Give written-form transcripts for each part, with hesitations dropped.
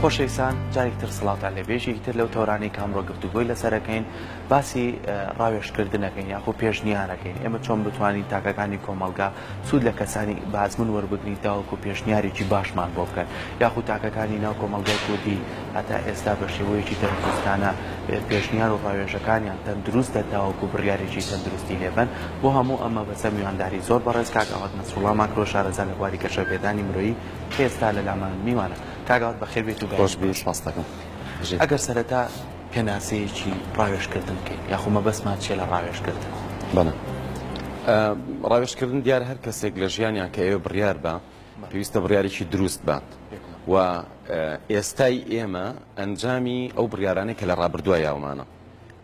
خۆشەویستان جارێکتر سڵاتان لەبێژێکی تر لەو تۆرانی کامڕۆ گفتوگۆی لەسەرەکەین باسی ڕاوێژکردنەکەین یاخۆ پێشنیارەکەین ئێمە چۆن بتوانین تاکەکانی کۆمەلگا سوود لە کەسانی بازمن وەربگرین تاوەکو پێشنیارێکی باشمان بۆ بکەن یاخود تاکەکانی ناو کۆمەلگای کوردی هەتا ئێستا بە شێوەیەکی تەندروستانە پێشنیار و ڕاوێژەکانیان تەندروستە تاوەکو بڕیارێکی تەندروستی لێبن بۆ هەموو ئەمە بەسەر میوانداری زۆر بەڕێز کاکەوات نەسروڵڵا ماکرۆ شارەزای لە بواری کەشەپێدانی مرۆیی کە ئێستا لە لامان میوانە کاگەوات بەخێر بێت و ئەگەر سەرەتا پێناسەیەکی ڕاوێژکردن بکەین یاخۆ مەبەستمان چیە لە ڕاوێژکردن؟ بەڵێ ڕاوێژکردن دیار هەر کەسێک لە ژیانیان کە ئێوە بڕیار بە پێویستە بڕیارێکی دروست بات و ئێستای ئێمە ئەنجامی ئەو بڕیارانەی کە لە ڕابردووە یاومانە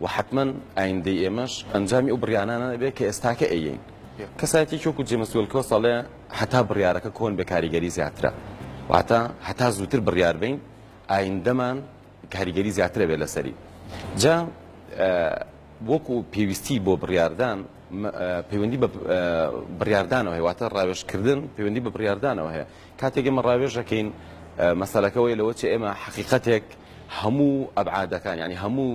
و حتمما ئایندەی ئێمەش ئەنجامی ئەو بڕیارانە بێت کە ئێستاکە ئەیین کەسایەتی وەکو جێمەسوولکۆ سەڵێ هەتا بڕیارەکە کۆن بە کاریگەری زیاترە واتە هەتا زووتر بڕیار بین ئایندەمان کاریگەری زیاترە بێت لەسەری جا وەکو پێویستی بۆ بڕیاردان پەیوەندی بە بڕیاردانەوە هەیە واتە ڕاوێژکردن پەیوەندی بە بڕیاردانەوە هەیە کاتێک ئێمە ڕاوێژەکەین مەسەلەکەوەی لەوە چ ئێمە حەقیقەتێک هەموو ئەبعادەکان ینی هەموو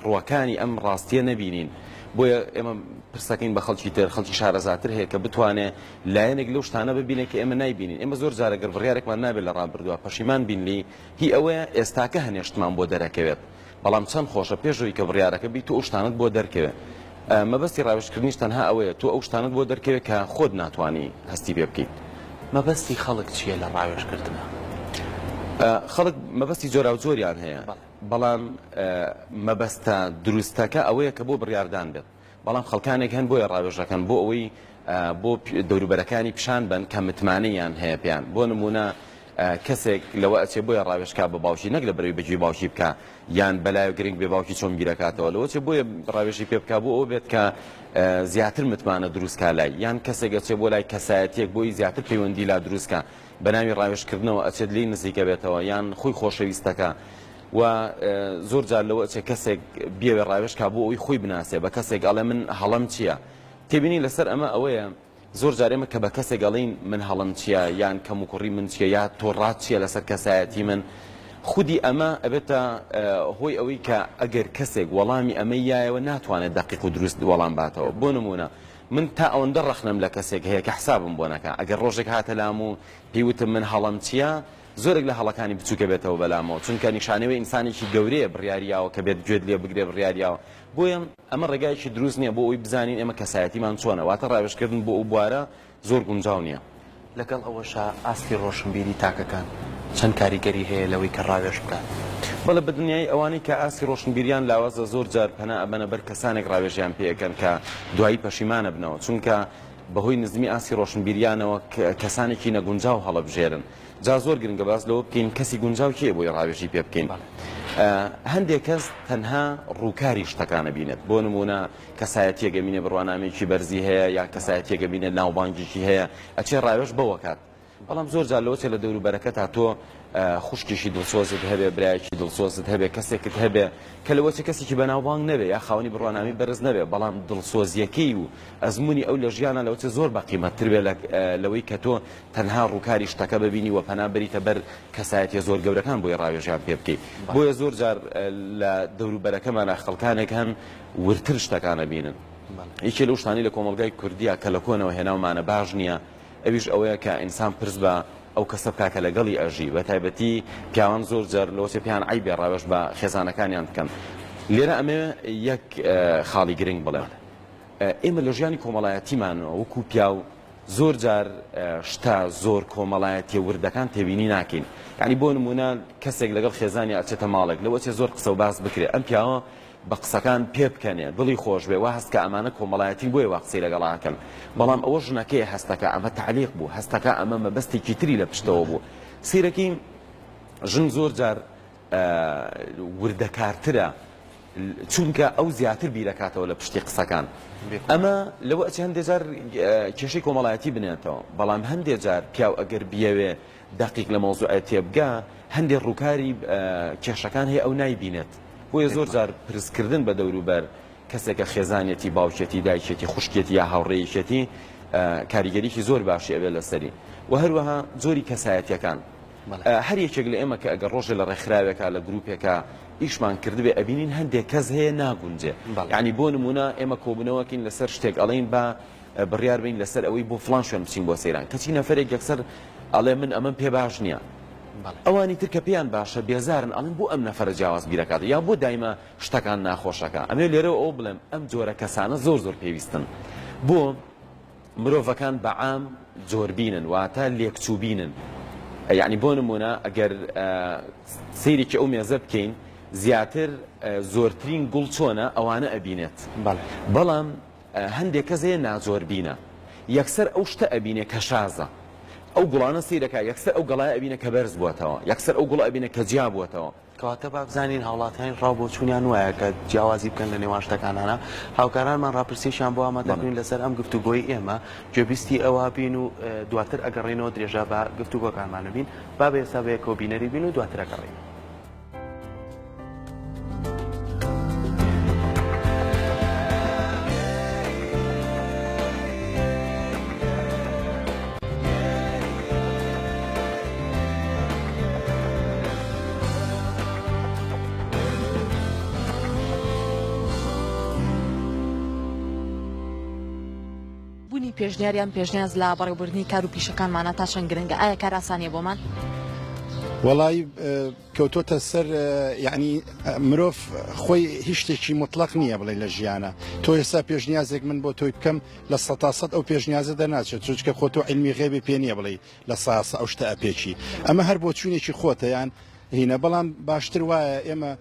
ڕوەکانی ئەم ڕاستیە نەبینین بۆیە ئێمە پرسەکەین بە خەڵکی تر خەڵکی شارەزاتر هەیە کە بتوانێت لایەنێک لەو شتانە ببینێت کە ئێمە نایبینین ئێمە زۆر جارەگەر بڕیارێکمان نابێت لە ڕابردووە پەشیمان بینلی هی ئەوەیە ئێستاکە هەنێشتمان بۆ دەرەکەوێت بەڵام چەند خۆشە پێشەوەی کە بڕیارەکە بیت تۆ ئەو شتانت بۆ دەرکەوێت مەبەستی ڕاوێژکردنیش تەنها ئەوەیە تۆ ئەو شتانت بۆ دەرکەوێت کە خۆت ناتوانی هەستی پێ بکەیت. مەبەستی خەڵک چییە لە ڕاوێژکردنە؟ خەڵک مەبەستی جۆرا و جۆریان هەیە بەڵام مەبەستە دروستەکە ئەوەیە کە بۆ بڕیاردان بێت بەڵام خەڵکانێک هەن بۆیە ڕاوێژەکەن بۆ ئەوەی بۆ دەوروبەرەکانی پیشان بن کە متمانەیان هەیە پێیان بۆ نمونە کەسێک لەوە ئەچێ بۆیە ڕاوێژکا بە باوکی نەک لە بەرەوەی بەجێ باوکی بکە یان بەلای گرنگ بێ باوکی چۆن بیرەکاتەوە لەوە چێ بۆیە ڕاوێژی پێ بکە بۆ ئەو بێت کە زیاتر متمانە دروستکە لای یان کەسێک ئەچێ بۆ لای کەسایەتیەک بۆی زیاتر پەیوەندی لا دروستکە بە ناوی ڕاوێژکردنەوە ئەچێت لی نزیکە بێتەوە یان خۆی خۆشەویستەکە و زۆر جار لەوە چێ کەسێک بێوێ ڕاوێژکا بۆ ئەوی خۆی بناسێ بە کەسێک ئەڵێ من هەڵەم چییە تێبینی لەسەر ئەمە ئەوەیە زۆر جار ئێمە کە بە کەسێک گەڵین من هەڵم چییە یان کەم و کوڕی من چییە یا تۆڕات چییە لەسەر کەسایەتی من خودی ئەمە ئەبێتە هۆی ئەوەی کە ئەگەر کەسێک وەڵامی ئەمەی یایەوە ناتوانێت دقیق و دروست وەڵام باتەوە بۆ نمونە من تا ئەوەندە ڕەخنم لە کەسێک هەیە کە حسابم بۆ نەکە ئەگەر ڕۆژێک هاتە لام و پێیوتم من هەڵم چییە زۆرێک لە هەڵەکانی بچووکە بێتەوە بەلامەوە چونکە نیشانەوەی ئینسانێکی گەورەیە بڕیاریاوە کە بێت گوێت لێ بگرێ بڕیاریاوە بۆیە ئەمە ڕێگایکی دروست نییە بۆ ئەوی بزانین ئێمە کەسایەتیمان چۆنە واتە ڕاوێژکردن بۆ ئەو بوارە زۆر گونجاو نییە لەگەڵ ئەوەشە ئاستی ڕۆشنبیری تاکەکان چەند کاریگەری هەیە لەوەی کە ڕاوێژ بکات بەڵێ بە دنیای ئەوانەی کە ئاستی ڕۆشنبیریان لاوازە زۆر جار پەنا ئەبەنە بەر کەسانێک ڕاوێژیان پێەکەن کە دوایی پەشیمانە بنەوە چونکە بەهۆی نزمی ئاسی ڕۆشنبیریانەوە کەسانێکی نەگونجاو هەڵەبژێرن جا زۆر گرنگە باس لەوە بکەین کەسی گونجاو کێ بۆی ڕاوێژی پێ بکەین هەندێک کەس تەنها ڕووکاری شتەکانە بینێت بۆ نمونە کەسایەتیەکە بینێ بڕوانامێکی بەرزی هەیە یا کەسایەتیەکە بینێت ناوبانگێکی هەیە ئەچێ ڕاوێژ بەوە کات بەڵام زۆر جار لەوە لە دەوروبەرەکە تا تۆ خوشکێکی دڵسۆزت هەبێ برایەکی دڵسۆزت هەبێ کەسێکت هەبێ کە لەوە چه کەسێکی بەناوبانگ نەبێ یا خاوەنی بڕوانامی بەرز نەبێ بەڵام دڵسۆزیەکەی و ئەزمموی ئەو لە ژیانە لەوە زۆر بەقیمەتتر بێ لەوەی کە تۆ تەنها ڕووکاری شتەکە ببینی و پەنا بریتە بەر کەسایەتی زۆر گەورەکان بۆی ڕاوێژیان پێ بکەیت بۆیە زۆر جار لە دەوروبەرەکەمانە خەڵکانێک هەن ورتر شتەکانە بینن یەکێ لەو شتانی لە کۆمەلگای کوردیە کە لە کۆنەوە هێناومانە باش نییە ئەویش ئەوەیە کە ئینسان پرس بە ئەو کەسە بکاکە لەگەڵی ئەژی بە تایبەتی پیاوان زۆر جار لەوەچێ پیان عیبێ ڕاوێژ بە خێزانەکانیان بکەن لێرە ئەمێ یەک خاڵی گرنگ بڵێ ئێمە لە ژیانی کۆمەڵایەتیمانەوە وەکو پیاو زۆر جار شتا زۆر کۆمەڵایەتی وردەکان تێبینی ناکەین یعنی بۆ نمونە کەسێک لەگەڵ خێزانی ئەچێتە ماڵێک لەوەچێ زۆر قسە و باس بکرێ ئەم پیاوە بە قسەکان پێ بکەنێ دڵی خۆش بێ وا هەست کە ئەمانە کۆمەڵایەتی بۆیە وا قسەی لەگەڵاکەن بەڵام ئەوە ژنەکەی هەستەکە ئەمە تعلیق بوو هەستەکە ئەمە مەبەستێکی تری لە پشتەوە بوو سیرەکی ژن زۆر جار وردەکارترە چونکە ئەو زیاتر بیرەکاتەوە لە پشتی قسەکان ئەمە لەوە ئەچ هەندێک جار کێشەی کۆمەڵایەتی بنێتەوە بەڵام هەندێک جار پیاو ئەگەر بیەوێ دقیق لە مەوزوعەت تێبگا هەندێک ڕووکاری کێشەکان هەیە ئەو نایبینێت بۆیە زۆر جار پرسکردن بە دەوروبەر کەسێکە خێزانێتی باوکێتی دایکێتی خوشکێتی یا هاوڕێیشێتی کاریگەریکی زۆر باشی ئەوێ لەسەری و هەروەها زۆری کەسایەتیەکان هەر یەکێک لە ئێمە کە ئەگەر ڕۆژە لە ڕێکخراوێکە لە گروپێکە ئیشمان کردبێ ئەبینین هەندێک کەس هەیە ناگونجێ یعنی بۆ نمونە ئێمە کۆبوونەوەکین لەسەر شتێک ئەڵێن بە بڕیار بین لەسەر ئەوەی بۆ فلان شوێن بچین بۆ سەیران کەچی نەفرێک یەکسەر ئەڵێ من ئەمەم پێ باش نییە ئەوانی تر کە پێیان باشە بێزارن ئەڵێن بۆ ئەم نەفرە جیاواز بیرەکات یا بۆ دایمە شتەکان ناخۆشەکە ئەمێ لێرەوە ئەو بڵێم ئەم جۆرە کەسانە زۆر زۆر پێویستن بۆ مرۆڤەکان بەعام جۆربینن واتە لێکچووبینن یعنی بۆ نمونە ئەگەر سەیرێکی ئەو مێزە بکەین زیاتر زۆرترین گوڵ چۆنە ئەوانە ئەبینێت بەڵام هەندێک کەس هەیە ناجۆربینە یەکسەر ئەو شتە ئەبینێ کە شازە ئەو گوڵانە سیرەکە یەکسەر ئەو گەڵای ئەبینە کە بەرز بووەتەوە یەکسەر ئەو گوڵ ئەبینە کە جیا بووەتەوە کەواتە با بزانین هاوڵاتیان ڕاو بۆ چوونیان وایە کە جیاوازی بکەن لە نێوان شتەکانانە هاوکارانمان ڕاپرسیشان بۆ ئامادەکردین لەسەر ئەم گفتوگۆی ئێمە گوێبیستی ئەوە بین و دواتر ئەگەڕێنەوە درێژە بە گفتوگۆکانمان بین با بە ئێستا بە کۆبینەری بین و دواتر ئەگەڕێن. پێشنیاریان پێشنیاز لە بەڕێوەبردننی کار و پیشەکانمانە تا چەند گرنگە ئایا کار ئاسانیە بۆمان؟ وڵی کەوتۆتە سەر یعنی مرۆڤ خۆی هیچ شتێکی مطلق نییە بڵێ لە ژیانە تۆ ئێستا پێشنیازێک من بۆ تۆی بکەم لە 100% ئەو پێشنیازە دەناچێت چونکە خۆ تۆ عیلمی غێبی پێ نییە بڵێ لە ساسە ئەو شتە ئەپێکی ئەمە هەر بۆ چوونێکی خۆتە یان هینە بەڵام باشتر وایە ئێمە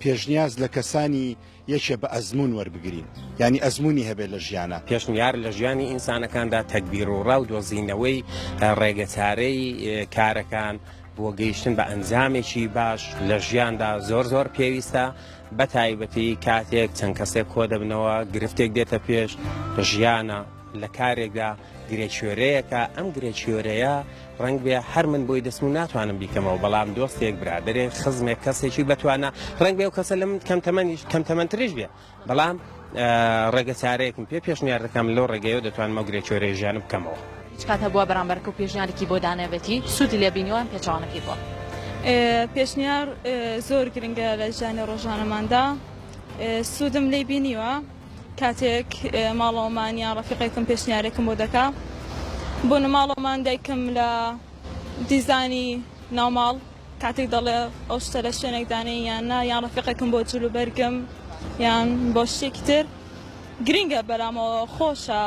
پێشنیاز لە کەسانی یەکێ بە ئەزمون وەربگرین ینی ئەزمموی هەبێت لە ژیانە پێشنیار لە ژیانی ئینسانەکاندا تەکبیر و ڕاو دۆزینەوەی ڕێگەچارەی کارەکان بۆ گەیشتن بە ئەنجامێکی باش لە ژیاندا زۆر زۆر پێویستە بە تایبەتی کاتێک چەند کەسێک کۆ دەبنەوە گرفتێک دێتە پێش ژیانە لە کارێکدا گرێچێورەیەکە ئەم گرێچێورەیە ڕنگ بێ هەر من بۆی دەستم و ناتوانم بیکەمەوە بەڵام دۆستێک برادێک خزمێک کەسێکی بتوانە ڕنگ بێ و کەسە لە من کەم تەمەنتریش بێ بەڵام ڕێگە چارەیەکم پێشنیار دەکەم لەو ڕێگەیەوە دەتوانمە گرێچێورەی ژیانم بکەمەوە. هیچ کاتە بووە بەرامبەرکە و پێشنیارێکی بۆ دانەبێتی سوودی لێبینیوان پێچوانەکەی بۆ پێشنیار زۆر گرنگە لە ژیانی ڕۆژانەماندا سوودم لێ بینیوە کاتێک ماڵەوەمانیان ڕەفیقێکم پێشنیارێکم بۆ دەکا بۆ نەماڵەوەمان دایکم لە دیزانی ناوماڵ کاتێک دەڵێ ئەو شتە لە شوێنێک دانەی یان نا یان ڕەفیقێکم بۆ جلوبەرگم یان بۆ شتێکی تر گرنگە بەرامەوە خۆشە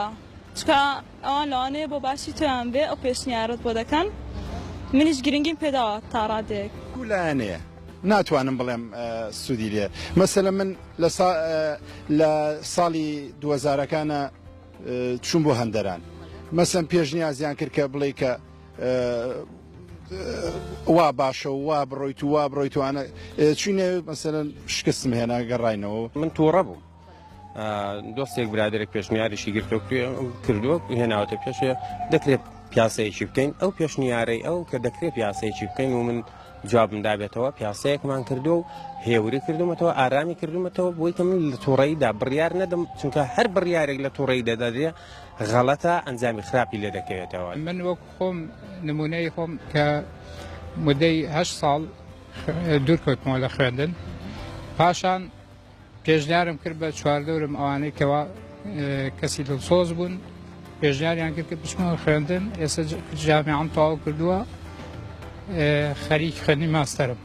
چکە ئەوان لەوانەیە بۆ باشی تۆیان بێ ئەو پێشنیارت بۆ دەکەن منیش گرنگیم پێداوە تا ڕادێک لایەنەیە ناتوانم بڵێم سوودی لێ مەسەلە من لە ساڵی 2000ەکانە چوون بۆ هەندەران مەسەن پێشنیازیان کرد کە بڵێ کە وا باشە و وا بڕۆیت و وا بڕۆیتوانە چینێ مەسەرەن شکستم هێنا گەڕاینەوە من تووڕە بوو دۆستێک برادێک پێشنیاریشی کردووە هێناوەتە پێشێ دەکرێت پیاسەیەکی بکەین ئەو پێشنیارەی ئەو کە دەکرێت پیاسەیەکی بکەین و من جوابم دابێتەوە پیاسەیەکمان کردو و هێوری کردومەتەوە ئارامی کردومەتەوە بۆی کە من لە تووڕەیدا بڕیار نەدەم چونکە هەر بڕیارێک لە تووڕەی دەدەدرێ غەڵەتە ئەنجامی خراپی لێ دەکەوێتەوە. من وەک خۆم نمونەی خۆم کە مدەی 8 ساڵ دوور کەوتمەوە لە خوێندن پاشان پێشنیارم کرد بە چواردەورم ئەوانەی کەوا کەسی دڵسۆز بوون پێشنیاریان کرد کە بچمەوە خوێندن ئێستا جامیعەم تەواو کردووە خەریک خوێندنی ماستەرم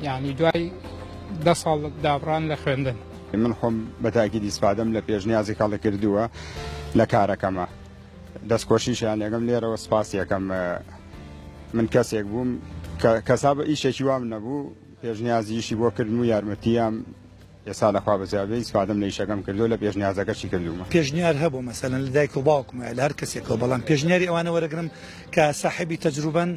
یعنی دوای 10 ساڵ دابڕان لە خوێندن. من خۆم بەتاکیدی ئیسپادەم لە پێشنیازی کاڵە کردووە لە کارەکەمە دەستکۆشیشیان لەگەم لێرەوە سپاسی یەکەم من کەسێک بووم کەسا بە ئیشێکی وام نەبوو پێشنیازیشی بۆ کردن و یارمەتیام ئێستا لەخوا بەزیابێ ئیسپادەم لە ئیشەکەم کردو لە پێشنیازەکەشی کردومە. پێشنیار هەبوو مەسەلەن لە دایک و باوکمە لە هەر کەسێکەوە بەڵام پێشنیاری ئەوانە وەرەگرم کە ساحبی تەجروبەن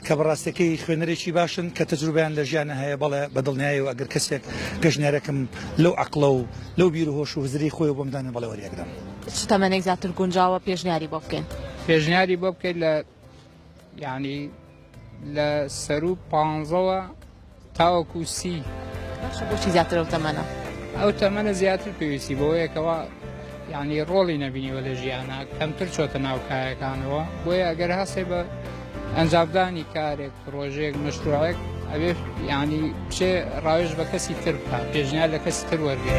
کە بەڕاستەکەی خوێنەرێکی باشن کە تەجروبیان لە ژیانە هەیە بەڵێ بەدڵنیایی و ئەگەر کەسێک گەژنیارەکەم لەو عەقڵە و لەو بیر و هۆش و هزری خۆی و بۆمدانە بەڵێ وەریەکدەم. چ تەمەنێک زیاتر گونجاوە پێشنیاری بۆ بکەین؟ پێشنیاری بۆ بکەیت لە یعنی لە سەر و 15ەوە تاوەکو 30. بۆچی زیاتر ئەو تەمەنە؟ ئەو تەمەنە زیاتر پێویستی بۆیەکەوە یعنی ڕۆڵی نەبینیوە لە ژیانە کەمتر چۆتە ناو کایەکانەوە بۆیە ئەگەر هەسێ بە ئەنجامدانی کارێک پرۆژەیەک مەشروعێک ئەبێ یعنی بچێ ڕاوێژ بە کەسی تر بکە پێشنیار لە کەسی تر وەرگێ.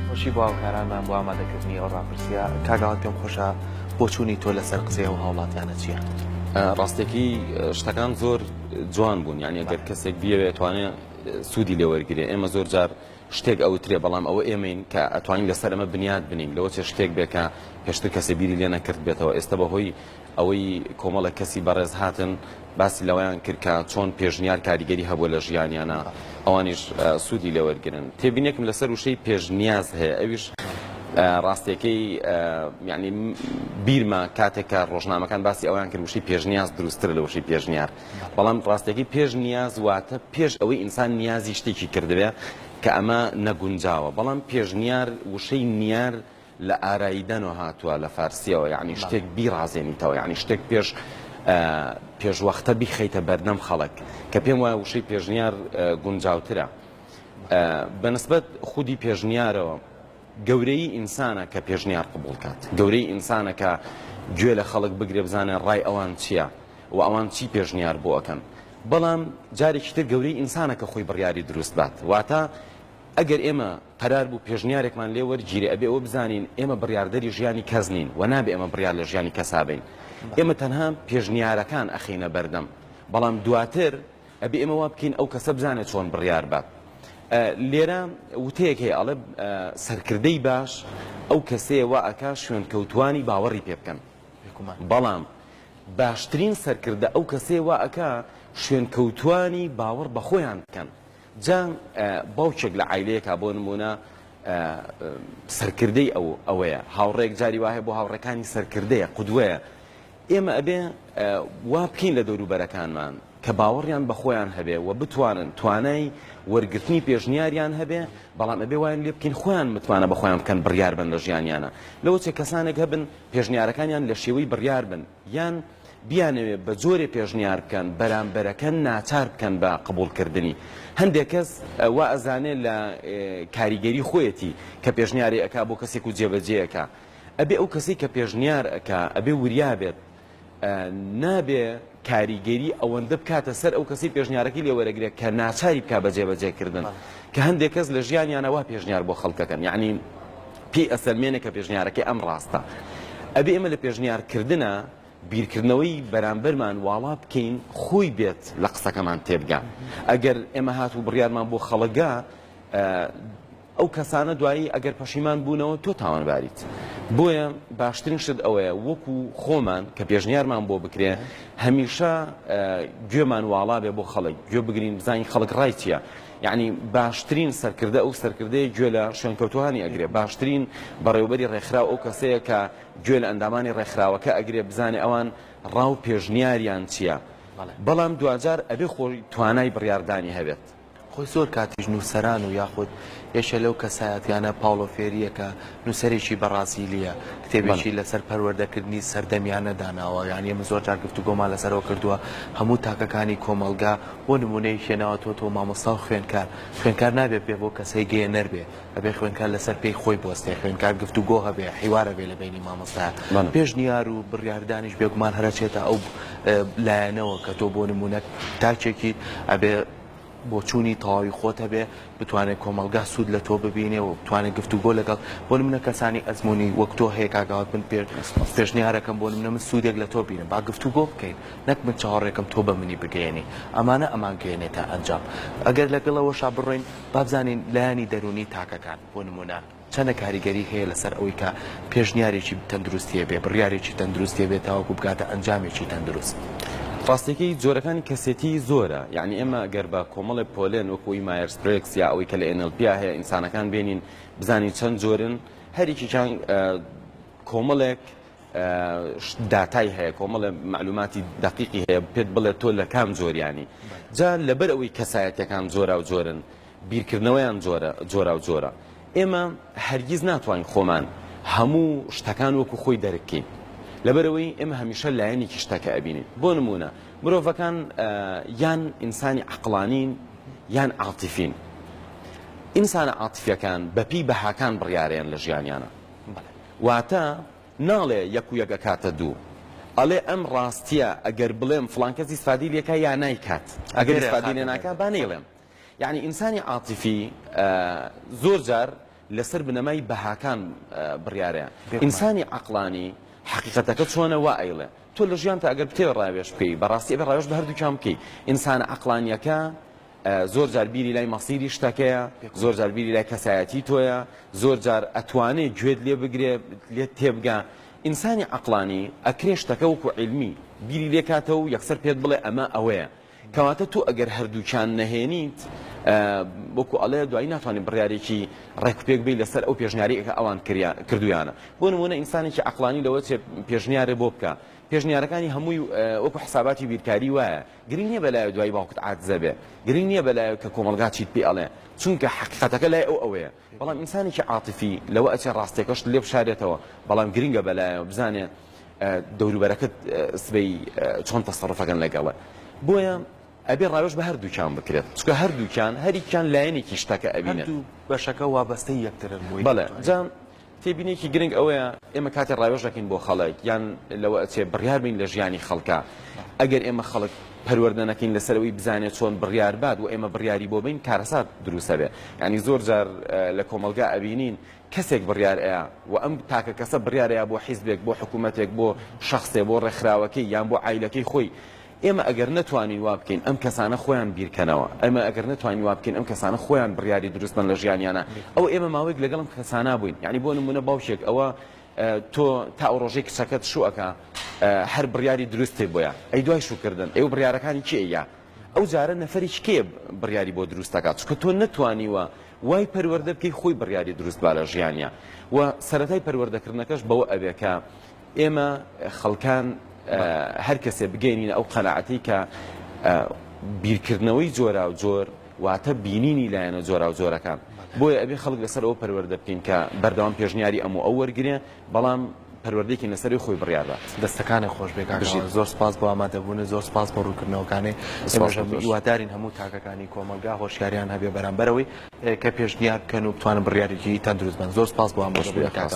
خۆشی بۆ هاوکارانمان بۆ ئامادەکردنی ئەو ڕاپرسیە کاگاڵ پێم خۆشە بۆ چوونی تۆ لەسەر قسەی و هاوڵاتیانە چییە؟ ڕاستێکی شتەکان زۆر جوان بوون یعنی ئەگەر کەسێک بیەوێت توانێت سوودی لێ وەرگێ ئێمە زۆر جار شتێک ئەوترێ بەڵام ئەوە ئێمەین کە ئەتوانین لەسەر ئەمە بنیاد بنین لەوە چه شتێک بێکە پێشتر کەسێ بیری لێ نەکرد بێتەوە ئێستا بەهۆی ئەوەی کۆمەڵە کەسی بەڕێز هاتن باسی لەوەیان کرد کە چۆن پێشنیار کاریگەری هەبووە لە ژیانیانە ئەوانیش سوودی لێ وەرگرن تێبینێکم لەسەر وشەی پێشنیاز هەیە ئەویش ڕاستیەکەی یعنی بیرمە کاتێکە ڕۆژنامەکان باسی ئەویان کرد وشەی پێشنیاز دروستتر لە وشەی پێشنیار بەڵام ڕاستیەکەی پێشنیاز واتە پێش ئەوەی ئینسان نیازی شتێکی کردبێ کە ئەمە نەگونجاوە بەڵام پێشنیار وشەی نیار لە ئاراییدەنەوە هاتووە لە فارسیەوە یعنی شتێک بیڕازێنیتەوە یعنی شتێک پێشوەختە بیخەیتە بەردەم خەڵک کە پێم وایە وشەی پێشنیار گونجاوترە بەنسبەت خودی پێشنیارەوە گەورەی ئینسانە کە پێشنیار قبول کات گەورەی ئینسانە کە گوێ لە خەڵک بگرێ بزانێ ڕای ئەوان چییە و ئەوان چی پێشنیار بۆ ئەەکەن بەڵام جارێکی تر گەورەی ئینسانە کە خۆی بڕیاری دروست بات واتە ئەگەر ئێمە قەرار بوو پێشنیارێکمان لێ وەرگیرێ ئەبێ ئەوە بزانین ئێمە بڕیاردەری ژیانی کەس نین و نابێ ئێمە بڕیار لە ژیانی کەسا بین ئێمە تەنها پێشنیارەکان ئەخینە بەردەم بەڵام دواتر ئەبێ ئێمە وا بکەین ئەو کەسە بزانێت چۆن بڕیار بات لێرە وتەیەک هەیە ئەڵێ سەرکردەی باش ئەو کەسەیە وا ئەکا شوێن کەوتوانی باوەڕی پێ بکەن بەڵام باشترین سەرکردە ئەو کەسەیە وا ئەکا شوێن کەوتوانی باوەڕ بە خۆیان بکەن جان باوچێک لە عیلەیەکە بۆ نمونە سەرکردەی ئەوەیە هاوڕێک جاری وایە بۆ هاوڕەکانی سەرکردەیە قودوەیە ئێمە ئەبێ وا بکەین لە دەوروبەرەکانمان کە باوەڕیان بە خۆیان هەبێ و بتوانن توانای وەرگرتنی پێشنیاریان هەبێ بەڵام ئەبێ وایان لێ بکەین خۆیان متوانە بە خۆیان بکەن بڕیار بن لە ژیانیانە لەوە چێ کەسانێک هەبن پێشنیارەکانیان لە شێوەی بڕیار بن یان بیانەوێ بە جۆرێ پێشنیار بکەن بەرامبەرەکە ناچار بکەن بە قبولکردنی هەندێک کەس وا ئەزانێت لە کاریگەری خۆیەتی کە پێشنیاری ئەکا بۆ کەسێک و جێبەجێەکە ئەبێ ئەو کەسی کە پێشنیار ئەکا ئەبێ وریا بێت نابێ کاریگەری ئەوەندە بکاتە سەر ئەو کەسی پێشنیارەکەی لێوەرەگرێت کە ناچاری بکا بە جێبەجێکردن کە هەندێک کەس لە ژیانیانەوە پێشنیار بۆ خەڵکەکەن یعنی پێی ئەسەلمێنە کە پێشنیارەکەی ئەم ڕاستە ئەبێ ئێمە لە پێشنیارکردنە بیرکردنەوەی بەرامبەرمان واڵا بکەین خۆی بێت لە قسەکەمان تێبگا ئەگەر ئێمە هاتوو بڕیارمان بۆ خەڵکگا ئەو کەسانە دوایی ئەگەر پەشیمان بوونەوە تۆ تاوانباریت بۆیە باشترین شت ئەوەیە وەکو خۆمان کە پێشنیارمان بۆ بکرێ هەمیشە گوێمان واڵا بێ بۆ خەڵک گوێ بگرین بزانین خەڵک ڕای چییە یعنی باشترین سەرکردە ئەو سەرکردەیە گوێ لە شوێنکەوتوانی ئەگرێ باشترین بەڕێوەبەری ڕێکخراو ئەو کەسەیە کە گوێ لە ئەندامانی ڕێکخراوەکە ئەگرێ بزانێ ئەوان ڕاو پێشنیاریان چییە بەڵام دوجار ئەبێ خۆی توانای بڕیاردانی هەبێت خۆی زۆر کاتیش نووسەران و یاخود یەشە لەو کەسایەتیانە پاڵۆ فێریەکە نووسەرێکی بەڕازیلیە کتێبێکی لەسەر پەروەردەکردنی سەردەمیانە داناوە یعنی ئێمە زۆر جار گفتوگۆمان لەسەرەوە کردووە هەموو تاکەکانی کۆمەلگا بۆ نمونەی هێناوە تۆ مامۆستا و خوێنکار نابێت بێ بۆ کەسەی گێنەر بێ ئەبێ خوێنکار لەسەر پێی خۆی بۆستێ خوێنکار گفتوگۆ هەبێ حیوارە بێ لە بینی مامۆستا پێشنیار و بڕیاردانیش بێگومان هەرچێتە ئەو لایەنەوە کە تۆ بۆ نمونە تاچێکی ئەبێ بۆ چوونی تەواوی خۆتە بێ بتوانێت کۆمەلگا سوود لە تۆ ببینێ و بتوانێت گفتوگۆ لەگەڵ بۆ نمونە کەسانی ئەزمموی وەک تۆ هەیە کاگاوت بن پێشنیارەکەم بۆ نمونە من سوودێک لە تۆ بینم با گفتوگۆ بکەین نەک من چاوەڕێکم تۆ بە منی بگەێنی ئەمانە ئەمان گەێنێتە ئەنجام ئەگەر لەگەڵەوەشا بڕۆین با بزانین لایانی دەرونی تاکەکان بۆ نمونە چەندە کاریگەری هەیە لەسەر ئەوەی کە پێشنیارێکی تەندروستیە بێ بڕیارێکی تەندروستیە بێت تاوەکو بگاتە ئەنجامێکی تەندروست ڕاستێکی جۆرەکانی کەسێتی زۆرە یعنی ئێمە گەر بە کۆمەڵی پۆلێن وەکوی مایرسپرێکس یا ئەوەی کە لە NLP هەیە ئینسانەکان بینین بزانین چەند جۆرن هەریکیان کۆمەڵێک داتای هەیە کۆمەڵە معلوماتی دقیقی هەیە پێت بڵێت تۆ لە کام جۆریانی جا لەبەر ئەوەی کەسایەتەکان جۆرا و جۆرن بیرکردنەوەیان جۆرا و جۆرە ئێمە هەرگیز ناتوانین خۆمان هەموو شتەکان وەکو خۆی دەرکەین لەبەرەوەی ئێمە هەمیشە لایەنێکی شتەکە ئەبینین بۆ نمونە مرۆڤەکان یان ئینسانی عقلانین یان عاتیفین. ئینسانە عاتیفیەکان بەپی بەهاکان بڕیارەیان لە ژیانیانە، واتە ناڵێ یەک و یەک ئەکاتە دوو، ئەڵێ ئەم ڕاستیە ئەگەر بڵێم فڵان کەس ئیسفادی لێکە یا نایکات، ئەگەر ئیسفادی لێ ناکات با نەیڵێم. یعنی ئینسانی عاتیفی زۆر جار لەسەر بنەمای بەهاکان بڕیارەیە. ئینسانی عقلانی حقیقەتەکە چۆنە وا ئەیڵێ تۆ لە ژیانتە ئەگەر پتێ ڕاوێش بکەی بەڕاستی ئەبێ ڕاوێش بە هەردووکیان بکەی. ئینسانە عقلانیەکە زۆر جار بیری لای مەسیری شتەکەیە، زۆر جار بیری لای کەسایەتی تۆیە، زۆر جار ئەتوانێت گوێت لێ بگرێ لێت تێبگا. ئینسانی عقلانی ئەکرێ شتەکە وەکو عیلمی بیری لێکاتەوە و یەکسەر پێت بڵێ ئەمە ئەوەیە، کەواتە تۆ ئەگەر هەردووکیان نەهێنیت وەکو ئەڵێ دوایی ناتوانین بڕیارێکی ڕێکوپێک بی لەسەر ئەو پێشنیاریەکە ئەوان کردویانە. بۆ نمونە ئینسانێکی عقلانی لەوە پێشنیارێ بۆ بکە، پێشنیارەکانی هەمووی وەکو حساباتی بیرکاری وایە، گرنگ نییە بەلایە دوای باوکت عاجزە بێ، گرنگ نییە بەلایە کە کۆمەلگا چیت پێ ئەڵێ، چونکە حقیقەتەکە لای ئەوەیە. بەڵام ئینسانێکی عاتیفی لەوە ئەچێ ڕاستێکەش لێ بشارێتەوە، بەڵام گرنگە بەلایە بزانێ دەوروبەرەکەت سبەی چۆن تەسەڕفەکەن لەگەڵە. بۆیە ئەبێ ڕاوێژ بە هەردووکیان بکرێت، چکە هەردووکیان هەریکیان لایەنێکی شتەکە ئەبینێت، بەشەکە وابەستەی یەکترن بووی. بەڵێ جام تێبینێکی گرنگ ئەوەیە ئێمە کاتێ ڕاوێژ دەکەین بۆ خەڵک یان لەوە ئەچێ بڕیار بین لە ژیانی خەڵکە، ئەگەر ئێمە خەڵک پەروەردەنەکەین لەسەرەوەی بزانێت چۆن بڕیار باد و ئێمە بڕیاری بۆ بین کارەسات دروستە بێ. ینی زۆر جار لە کۆمەلگا ئەبینین کەسێک بڕیار ئەیە و ئەم تاکە کەسە بڕیارەیە بۆ حیزبێک، بۆ حکوومەتێک، بۆ شخصێ، بۆ ڕێکخراوەکەی یان بۆ عیلەکەی خۆی. ئێمە ئەگەر نتوانین وا بکەین ئەم کەسانە خۆیان بیرکەنەوە، ئەمە ئەگەر نتوانین وا بکەین ئەم کەسانە خۆیان بڕیاری دروستن لە ژیانیانە، ئەو ئێمە ماوەیەک لەگەڵم کەسانە بووین. یعنی بۆ نمونە باوشێک ئەوە تۆ تا ئەو ڕۆژەی کچەکەت شوەکە هەر بڕیاری دروستی بۆیە، ئەی دوای شوکردن ئێوە بڕیارەکانی کێیە؟ ئەو جارە نەفەریش کێ بڕیاری بۆ دروستەکات، چکە تۆ نتوانیوە وای پەروەردە بکەی خۆی بڕیاری دروست با لە ژیانیە. و سەرەتای پەروەردەکردنەکەش بەوە ئەبێ کە ئێمە خەڵکان هەر کەسێ بگەینینە ئەو قەناعەتی کە بیرکردنەوەی جۆرا و جۆر واتە بینینی لایەنە جۆرا و جۆرەکان. بۆیە ئەبێ خەڵک لەسەر ئەوە پەروەردە بکەین کە بەردەوام پێشنیاری ئەموو ئەو وەرگێ، بەڵام پەروەردەیەکی لەسەری خۆی بڕیار بات. دەستەکانی خۆش بێکان زۆر سپاس بۆ ئامادەبوون، زۆر سپاس بۆ ڕووکردنەوەکانی. هیوادارین هەموو تاکەکانی کۆمەلگا هۆشیاریان هەبێ بەرامبەرەوەی کە پێشنیار بکەن و بتوانن بڕیارێکی تەندروست بن. زۆر سپاس بۆ ئامادەبوونەکان.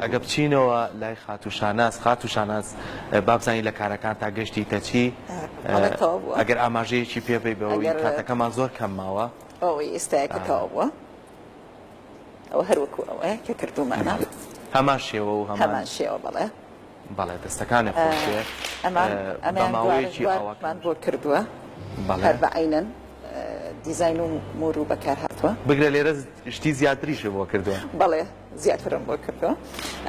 ئەگە بچینەوە لای خاتوشاناس بابزانین لە کارەکان تا گەشتی تەچی ئەگەر ئاماژەیەکی پێبێ بەوەی کاتەکەمان زۆر کەم ماوە ئەوەی ئێستاەکە تاوە ئەو هەروەکو ئەوەیە کە کردومانە هەمان شێوە و هەمان شێوە بڵێ بەڵێ دەستەکانی خۆشیە ئەمانێکی ئەوەکمان بۆ کردووە هەر بەعینەن دیزاین و مور و بەکار هاتووە بگرە لێرە شتی زیاتریشە بۆ کردووە بەڵێ زیاترم بۆ کردووە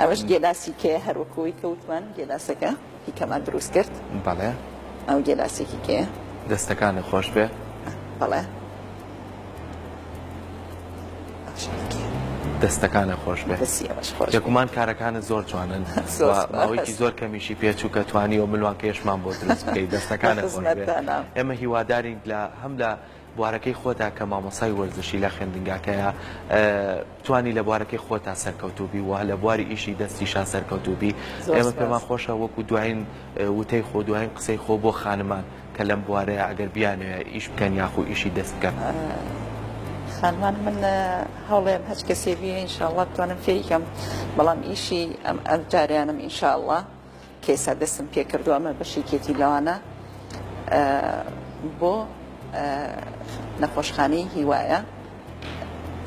ئەوەش گێلاسی کێ هەروەکوی کەوتمان گێلاسەکە هیکەمان دروست کرد بەڵێ ئەو گێلاسێکی کێ دەستەکانی خۆش بێ بەڵێ دەستەکانە خۆش بێ یەکومان کارەکانە زۆر جوانن ماوەیەکی زۆر کەمیشی پێچوو کە توانی و ملوان کێشمان بۆ دروست بکەیت دەستەکانە خۆش بێ ئێمە هیوادارین لە هەم لە بوارەکەی خۆتا کە مامۆسای وەرزشی لە خوێندنگاکەیە توانی لە بوارەکەی خۆتا سەرکەوتوبی و لە بواری ئیشی دەستیشان سەرکەوتوبی ئێمە پێمان خۆشە وەکو دوایین وتەی خۆ دوایین قسەی خۆ بۆ خانمان کە لەم بوارەیە ئەگەر بیانوێ ئیش بکەن یاخو ئیشی دەست بکەن خانمان من هەوڵێم هەچ کەسێ بێ ئینشاءڵڵا بتوانم فێریکەم بەڵام ئیشی ئەم جاریانم ئینشاءڵڵا کێسا دەستم پێ کردووەمە بەشێکێتی لەوانە بۆ نەخۆشخانەی هیوایە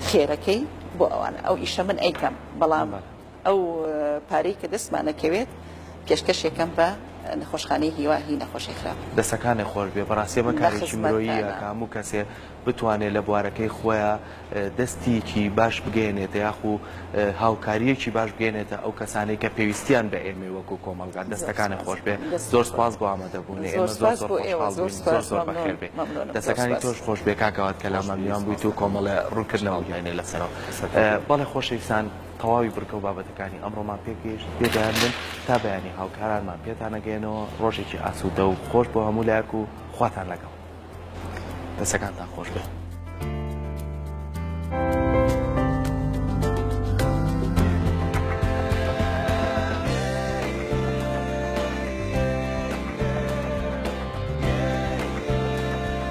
خێرەکەی بۆ ئەوانە ئەو ئیشە من ئەیکەم بەڵام ئەو پارەی کە دەستمانە پێشکەشێکم بە نەخۆشخانەی هیوا هی نەخۆشی خراپ دەستەکانی خۆش بێ بەڕاستی ئەمە کارێکی مرۆییە کە هەموو کەسێ بتوانێت لە بوارەکەی خۆیان دەستێکی باش بگەێنێتە یاخو هاوکاریەکی باش بگەێنێتە ئەو کەسانەی کە پێویستیان بە ئێمە وەکو کۆمەلگا دەستەکانی خۆش بێ زۆر سپاس بۆ ئامادەبوونی ئێمە زۆر بەخێر بێ دەستەکانی تۆش خۆش بێ کاکەوات کە لە مەمیان بوویت و کۆمەڵە ڕوونکردنەوە بێنێ لەسەرەوە بەڵێ خۆشەویستان تەواوی بڕکە و بابەتەکانی ئەمڕۆمان پێگەیشت پێداهێنن تا بەیانی هاوکارانمان پێتانەگەێنەوە ڕۆژێکی ئاسوودە و خۆش بۆ هەموو لایەک و خواتان لەگەڵ دەستەکانتان خۆش بێت